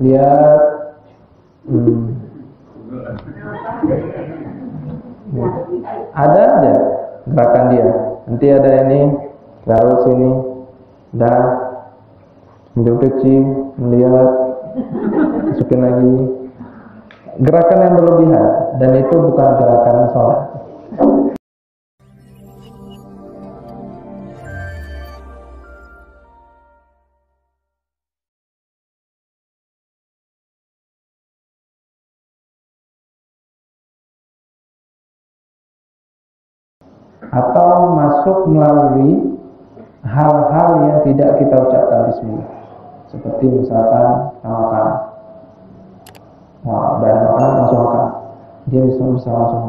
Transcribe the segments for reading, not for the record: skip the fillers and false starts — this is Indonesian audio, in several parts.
lihat. Ada aja gerakan dia. Nanti ada ini, garut sini, dah, ambil kecil, melihat, masukin lagi. Gerakan yang berlebihan, dan itu bukan gerakan sholat. Atau masuk melalui hal-hal yang tidak kita ucapkan bismillah, seperti misalkan kita makan, wah udah ada makanan langsung makan, dia bisa langsung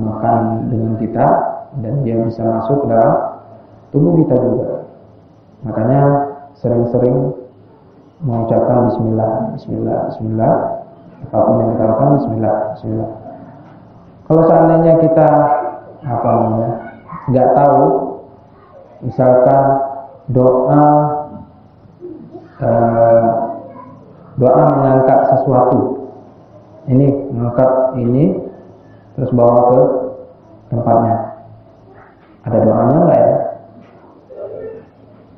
makan dengan kita, dan dia bisa masuk ke dalam tubuh kita juga. Makanya sering-sering mengucapkan bismillah, bismillah, bismillah, apapun yang kita lakukan bismillah, bismillah. Kalau seandainya kita nggak tahu, misalkan doa mengangkat sesuatu, ini mengangkat ini terus bawa ke tempatnya, ada doanya nggak ya?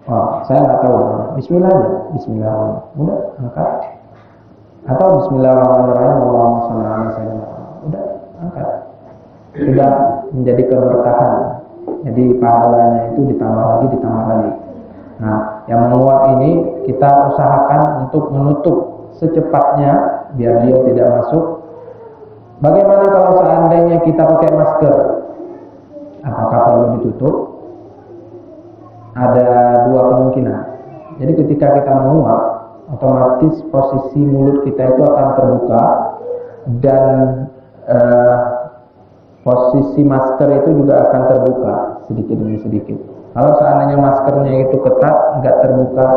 Oh, saya nggak tahu. Bismillah aja, Bismillah, udah angkat. Atau Bismillahirrahmanirrahim, Allahumma shalli ala sayyidina, udah angkat. Sudah menjadi keberkahan. Jadi pahalanya itu ditambah lagi. Nah, yang menguap ini kita usahakan untuk menutup secepatnya biar dia tidak masuk. Bagaimana kalau seandainya kita pakai masker? Apakah perlu ditutup? Ada dua kemungkinan. Jadi ketika kita menguap, otomatis posisi mulut kita itu akan terbuka, dan posisi masker itu juga akan terbuka sedikit demi sedikit. Kalau seandainya maskernya itu ketat, nggak terbuka,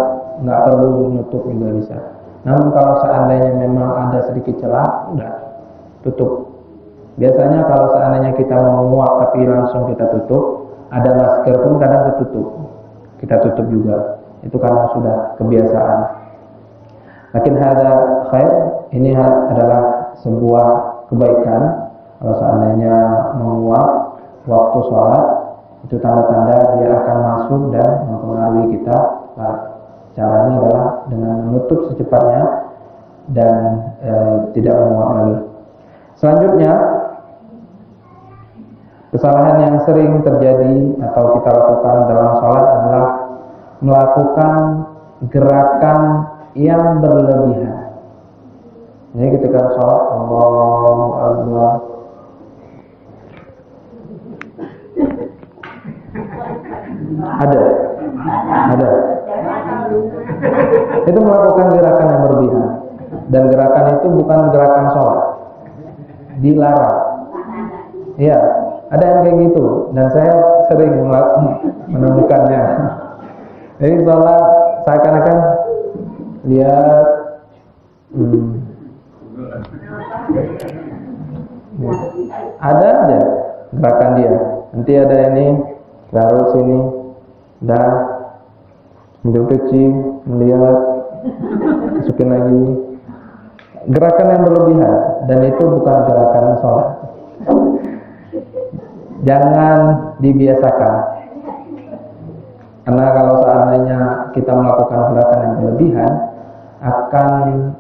nggak perlu nutup juga bisa. Namun kalau seandainya memang ada sedikit celah, udah tutup. Biasanya kalau seandainya kita mau menguap tapi langsung kita tutup, ada masker pun kadang ketutup, kita tutup juga. Itu karena sudah kebiasaan. Lakin hada khair, ini adalah sebuah kebaikan. Kalau seandainya menguap waktu sholat, itu tanda-tanda dia akan masuk dan mempengaruhi kita. Nah, caranya adalah dengan menutup secepatnya dan tidak menguap lagi. Selanjutnya, kesalahan yang sering terjadi atau kita lakukan dalam sholat adalah melakukan gerakan yang berlebihan. Jadi ketika sholat, Allahu Akbar, ada. Itu melakukan gerakan yang berlebihan, dan gerakan itu bukan gerakan sholat, dilarang. Iya, ada yang kayak gitu, dan saya sering menemukannya. Jadi sholat seakan-akan lihat, ada aja gerakan dia. Nanti ada ini, garut sini, dah, ambil kecil, melihat, masukin lagi. Gerakan yang berlebihan, dan itu bukan gerakan sholat. Jangan dibiasakan. Karena kalau seandainya kita melakukan gerakan yang berlebihan, akan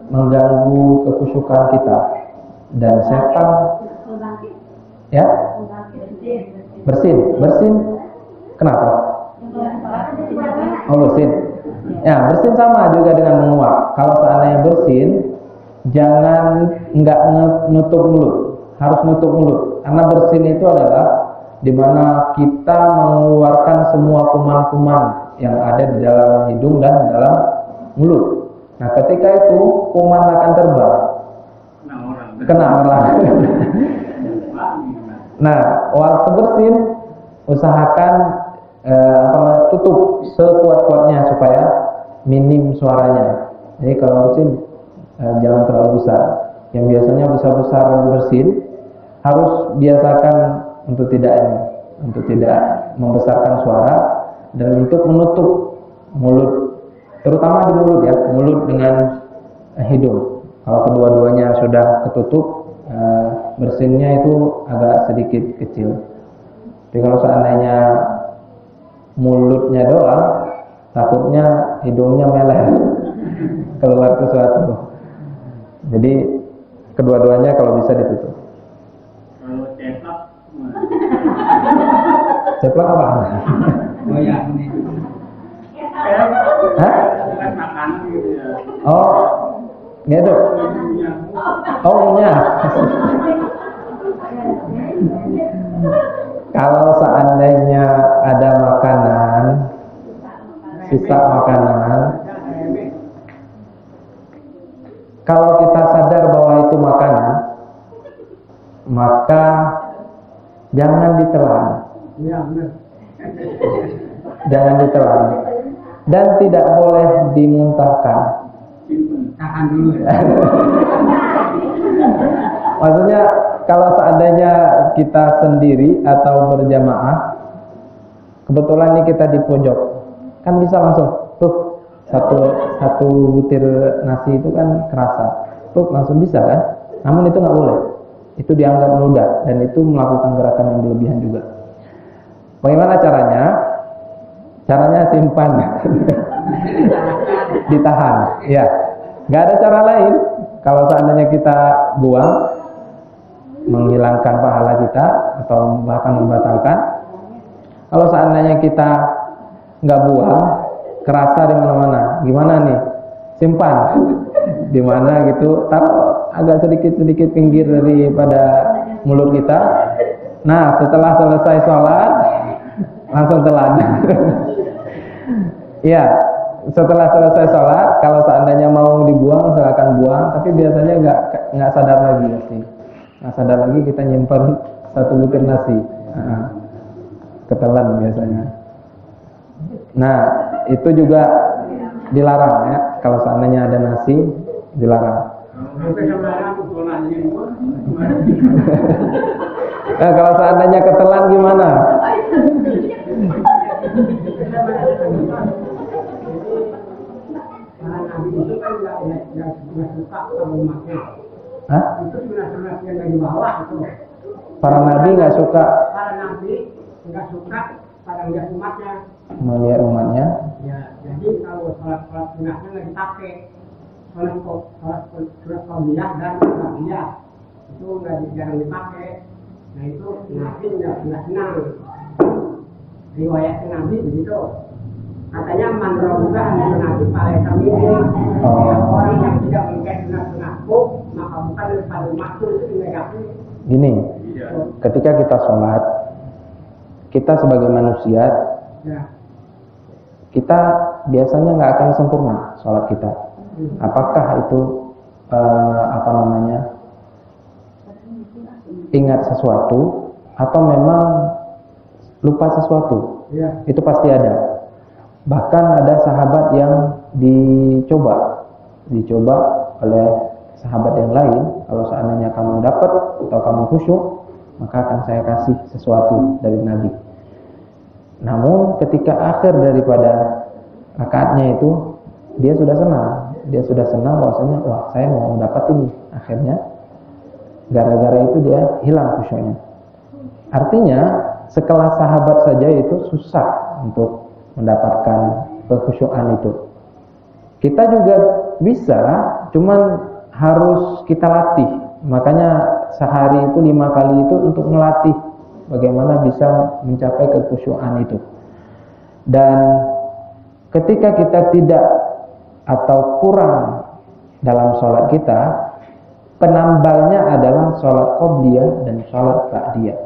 mengganggu kekhusyukan kita, dan setan ya bersin. Kenapa? Oh, bersin. Ya, bersin sama juga dengan menguap. Kalau seandainya bersin, jangan nggak nutup mulut, harus nutup mulut. Karena bersin itu adalah dimana kita mengeluarkan semua kuman-kuman yang ada di dalam hidung dan di dalam mulut. Nah, ketika itu kuman akan terbang, kena orang. Nah, waktu bersin usahakan tutup sekuat-kuatnya supaya minim suaranya. Jadi kalau bersin jangan terlalu besar. Yang biasanya besar-besar bersin, harus biasakan untuk tidak membesarkan suara, dan untuk menutup mulut, terutama di mulut ya, mulut dengan hidung. Kalau kedua-duanya sudah ketutup, bersinnya itu agak sedikit kecil. Tapi kalau seandainya mulutnya doang, takutnya hidungnya meleh, keluar sesuatu. Jadi kedua-duanya kalau bisa ditutup. Kalau ceplok, Ceplok apa? oh ya ini. Hah? Makan gitu ya. Oh, gitu. Oh, punya. Kalau seandainya ada makanan, sisa makanan, kalau kita sadar bahwa itu makanan, maka jangan ditelan. Iya benar. Jangan ditelan. Dan tidak boleh dimuntahkan. Tahan dulu ya. Maksudnya kalau seandainya kita sendiri atau berjamaah, kebetulan ini kita di pojok, kan bisa langsung satu butir nasi itu kan kerasa, langsung bisa kan? Namun itu nggak boleh. Itu dianggap meludah dan itu melakukan gerakan yang berlebihan juga. Bagaimana caranya? Caranya simpan, ditahan. Ya, nggak ada cara lain. Kalau seandainya kita buang, menghilangkan pahala kita atau bahkan membatalkan. Kalau seandainya kita nggak buang, kerasa di mana-mana. Gimana nih? Simpan di mana gitu, taruh agak sedikit pinggir daripada mulut kita. Nah, setelah selesai sholat langsung telan. Ya, setelah selesai sholat, kalau seandainya mau dibuang silakan buang, tapi biasanya nggak sadar lagi pasti. Nggak sadar lagi kita nyimpan satu butir nasi, ketelan biasanya. Nah, itu juga dilarang ya. Kalau seandainya ada nasi, dilarang. Nah, kalau seandainya ketelan gimana? Hah? Para nabi nggak suka. Para nabi nggak suka pada melihat umatnya. Melihat umatnya. Ya, jadi kalau sholat sunatnya nggak dipakai. Sholat qabliyah dan ba'diyah itu jarang dipakai. Nah itu nabi nggak senang. Riwayat nabi begitu. Katanya manrobuka adalah nabi paling kami orang yang tidak mengkaji sunatku maka bukan daripada umatku itu negatif. Gini, ketika kita sholat, kita sebagai manusia, kita biasanya nggak akan sempurna sholat kita. Apakah itu ingat sesuatu atau memang lupa sesuatu? Itu pasti ada. Bahkan ada sahabat yang dicoba oleh sahabat yang lain. Kalau seandainya kamu dapat atau kamu khusyuk, maka akan saya kasih sesuatu dari Nabi. Namun ketika akhir daripada rakaatnya itu, dia sudah senang bahwasanya wah saya mau dapat ini. Akhirnya gara-gara itu dia hilang khusyuknya. Artinya sekelas sahabat saja itu susah untuk mendapatkan kekhusyukan itu. Kita juga bisa, cuman harus kita latih. Makanya sehari itu 5 kali itu untuk melatih bagaimana bisa mencapai kekhusyukan itu. Dan ketika kita tidak atau kurang dalam sholat kita, penambalnya adalah sholat qobliyah dan sholat ba'diyah.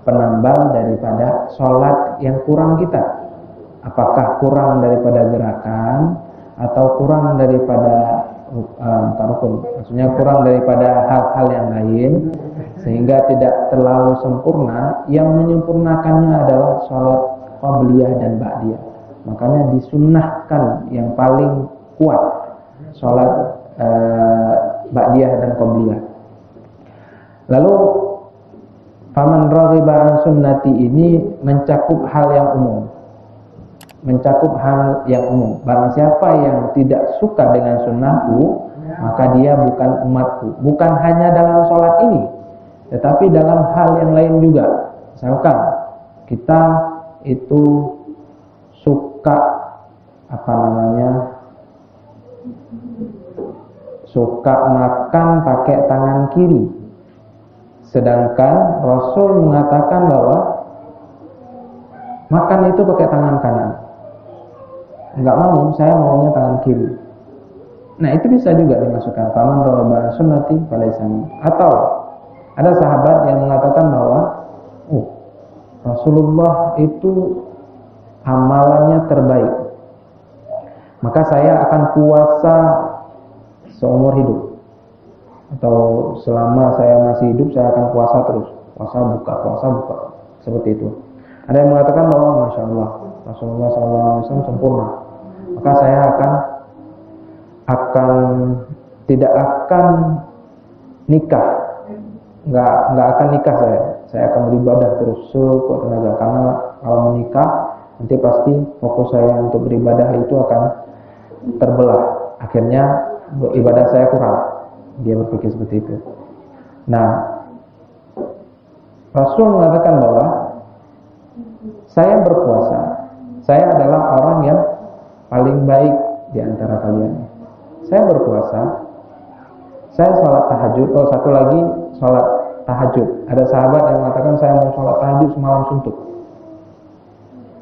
Penambal daripada sholat yang kurang kita. Apakah kurang daripada gerakan atau kurang daripada rukun, maksudnya kurang daripada hal-hal yang lain sehingga tidak terlalu sempurna. Yang menyempurnakannya adalah sholat qabliyah dan ba'diyah. Makanya disunnahkan yang paling kuat sholat ba'diyah dan qabliyah. Lalu faman raghiba an sunnati ini mencakup hal yang umum. Barang siapa yang tidak suka dengan sunnahku, maka dia bukan umatku. Bukan hanya dalam sholat ini, tetapi dalam hal yang lain juga. Misalkan kita itu suka suka makan pakai tangan kiri, sedangkan Rasul mengatakan bahwa makan itu pakai tangan kanan. Enggak mau, saya maunya tangan kiri. Nah, itu bisa juga dimasukkan faman raghaba sunnati falaysa minni. Atau ada sahabat yang mengatakan bahwa Rasulullah itu amalannya terbaik, maka saya akan puasa seumur hidup, atau selama saya masih hidup saya akan puasa terus, puasa buka, seperti itu. Ada yang mengatakan bahwa Masya Allah, Rasulullah SAW sempurna, maka saya tidak akan nikah, nggak akan nikah saya akan beribadah terus sekuat tenaga, karena kalau menikah nanti pasti fokus saya untuk beribadah itu akan terbelah, akhirnya ibadah saya kurang. Dia berpikir seperti itu. Nah, Rasul mengatakan bahwa saya berpuasa, saya adalah orang yang paling baik di antara kalian. Saya berpuasa, saya sholat tahajud. Satu lagi, sholat tahajud. Ada sahabat yang mengatakan saya mau sholat tahajud semalam suntuk.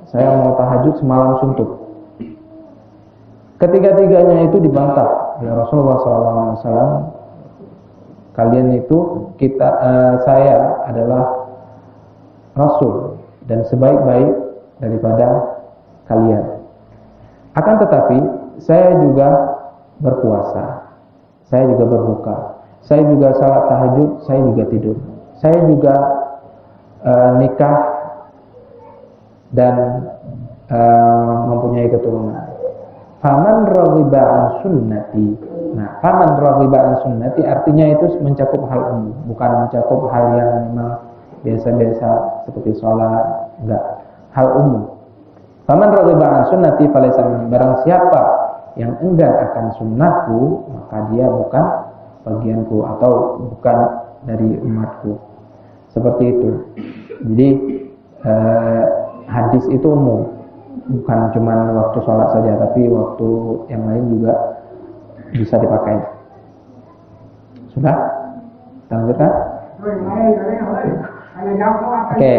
Saya mau tahajud semalam suntuk. Ketiga-tiganya itu dibantah ya Rasulullah SAW. Kalian itu saya adalah Rasul dan sebaik-baik daripada kalian. Akan tetapi saya juga berpuasa, saya juga berbuka, saya juga salat tahajud, saya juga tidur, saya juga nikah dan mempunyai keturunan. Faman raghiba an sunnati. Nah, faman raghiba an sunnati artinya itu mencakup hal umum, bukan mencakup hal yang memang biasa-biasa seperti sholat, enggak, hal umum. Faman raghiba an sunnati falaysa minni. Barang siapa yang enggan akan sunnahku, maka dia bukan bagianku atau bukan dari umatku. Seperti itu. Jadi hadis itu umum, bukan cuma waktu sholat saja, tapi waktu yang lain juga bisa dipakai. Sudah? Kita lanjutkan? Oke,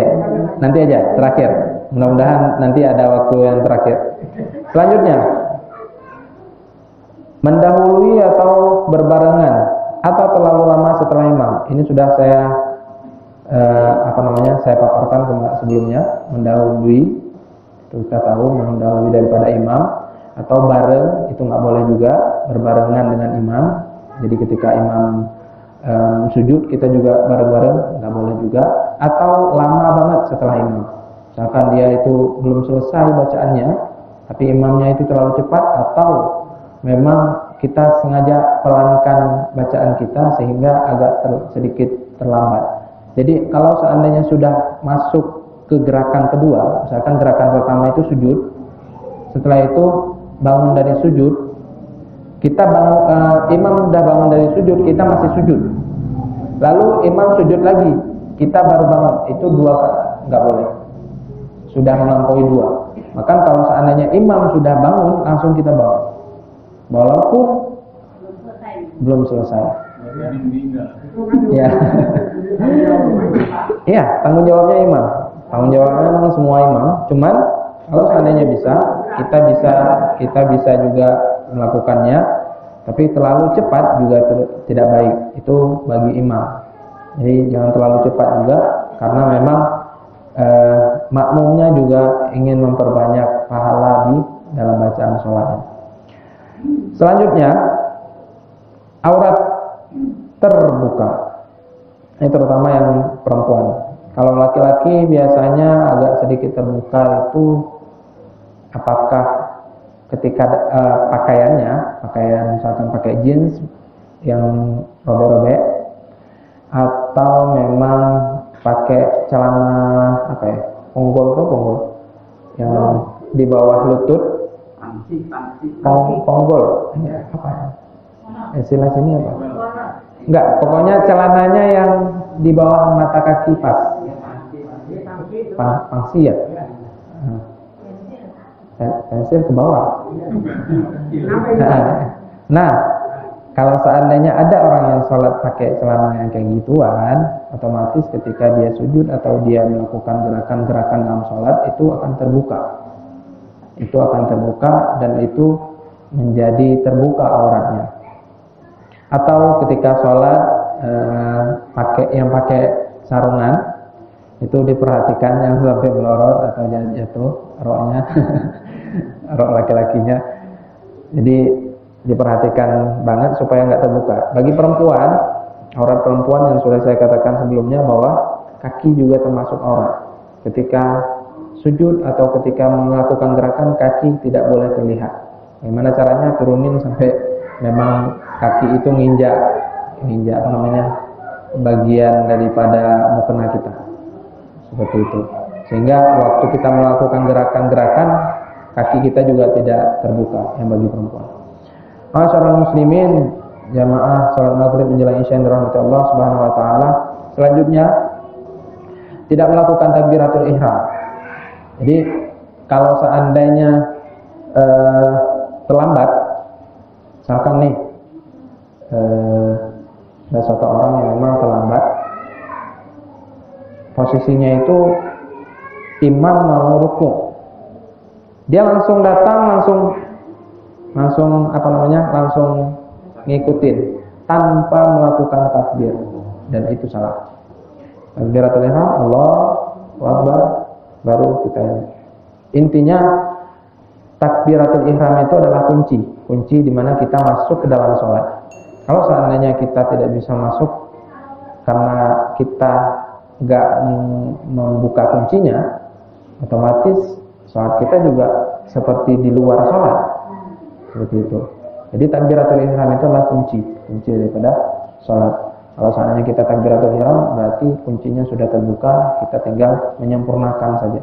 nanti aja terakhir. Mudah-mudahan nanti ada waktu yang terakhir. Selanjutnya, mendahului atau berbarengan atau terlalu lama setelah imam. Ini sudah saya saya paparkan sebelumnya. Mendahului, itu kita tahu mendahului daripada imam, atau bareng itu nggak boleh juga, berbarengan dengan imam. Jadi ketika imam sujud kita juga bareng-bareng, nggak boleh juga. Atau lama banget setelah imam, misalkan dia itu belum selesai bacaannya tapi imamnya itu terlalu cepat, atau memang kita sengaja pelankan bacaan kita sehingga agak sedikit terlambat. Jadi kalau seandainya sudah masuk ke gerakan kedua, misalkan gerakan pertama itu sujud, setelah itu bangun dari sujud, kita imam sudah bangun dari sujud, kita masih sujud, lalu imam sujud lagi, kita baru bangun, itu dua kata, nggak boleh, sudah melampaui dua. Maka kalau seandainya imam sudah bangun, langsung kita bangun, walaupun belum selesai. Ya, iya, tanggung jawabnya imam. Tanggung jawabnya memang semua imam. Cuman kalau seandainya kita bisa juga melakukannya, tapi terlalu cepat juga tidak baik. Itu bagi imam. Jadi jangan terlalu cepat juga, karena memang makmumnya juga ingin memperbanyak pahala di dalam bacaan sholatnya. Selanjutnya, aurat terbuka. Ini terutama yang perempuan. Kalau laki-laki biasanya agak sedikit terbuka itu apakah ketika pakaian misalkan pakai jeans yang robek-robek, atau memang pakai celana ponggol yang di bawah lutut, ponggol apa ya? Istilah sini apa? Enggak, pokoknya celananya yang di bawah mata kaki pas. Pangsi ya? Pensil ke bawah. Nah, kalau seandainya ada orang yang sholat pakai celana yang kayak gituan, otomatis ketika dia sujud atau dia melakukan gerakan-gerakan dalam sholat itu akan terbuka. Itu akan terbuka dan itu menjadi terbuka auratnya. Atau ketika sholat pakai sarungan, itu diperhatikan yang sampai melorot atau jatuh roknya, rok laki-lakinya. Jadi diperhatikan banget supaya nggak terbuka. Bagi perempuan, aurat perempuan yang sudah saya katakan sebelumnya bahwa kaki juga termasuk aurat. Ketika sujud atau ketika melakukan gerakan, kaki tidak boleh terlihat. Bagaimana caranya? Turunin sampai memang kaki itu nginjak apa namanya, bagian daripada mukena kita, seperti itu. Sehingga waktu kita melakukan gerakan-gerakan, kaki kita juga tidak terbuka yang bagi perempuan. Ma'asyiral muslimin, jamaah salat maghrib menjelang isya yang dirahmati Allah Subhanahu wa taala. Selanjutnya, tidak melakukan takbiratul ihram. Jadi kalau seandainya terlambat, misalkan nih ada satu orang yang memang terlambat, posisinya itu imam mau rukuk, dia langsung datang, langsung ngikutin tanpa melakukan takbir, dan itu salah. Takbiratul ihram, Allahu Akbar, baru kita intinya takbiratul ihram itu adalah kunci di mana kita masuk ke dalam sholat. Kalau seandainya kita tidak bisa masuk karena kita nggak membuka kuncinya, otomatis sholat kita juga seperti di luar sholat, seperti itu. Jadi takbiratul ihram itu adalah kunci daripada sholat. Kalau seandainya kita takbiratul ihram, berarti kuncinya sudah terbuka, kita tinggal menyempurnakan saja.